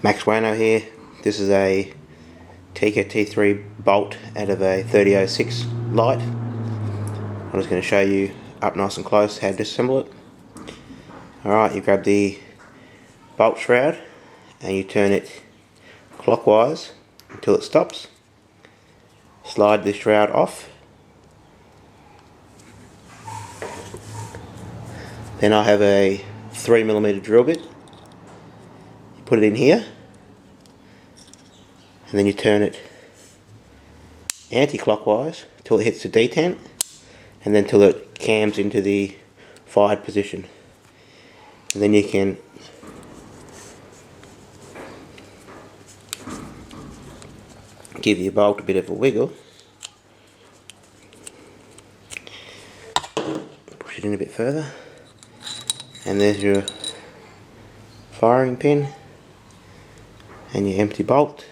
Max Wano here. This is a Tikka T3 bolt out of a 3006 Lite. I'm just going to show you up nice and close how to disassemble it. Alright, you grab the bolt shroud and you turn it clockwise until it stops. Slide the shroud off. Then I have a 3mm drill bit. You put it in here and then you turn it anti-clockwise till it hits the detent and then till it cams into the fired position. And then you can give your bolt a bit of a wiggle. Push it in a bit further. And there's your firing pin and your empty bolt.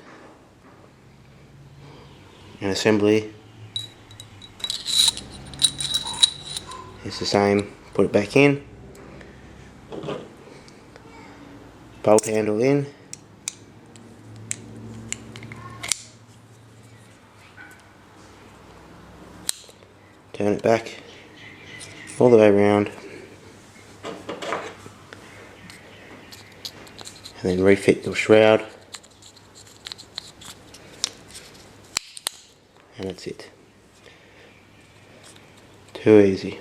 And assembly is the same. Put it back in. Bolt handle in. Turn it back all the way around. And then refit your shroud. And that's it. Too easy.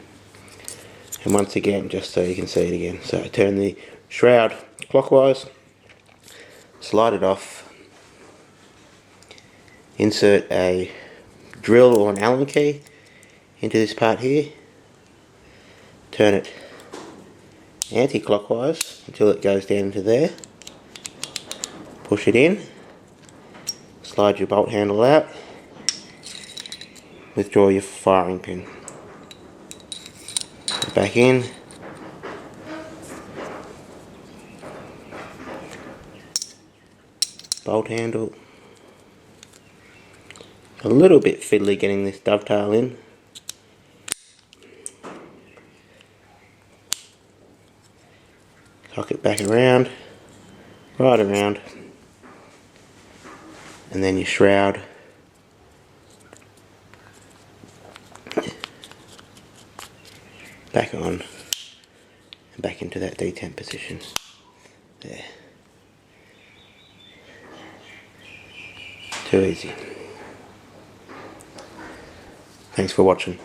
And once again, just so you can see it again. So turn the shroud clockwise, slide it off, insert a drill or an Allen key into this part here, turn it anti-clockwise until it goes down into there, push it in, slide your bolt handle out, withdraw your firing pin, put it back in, bolt handle, a little bit fiddly getting this dovetail in, cock it back around, right around, and then your shroud back on and back into that detent position there. Too easy. Thanks for watching.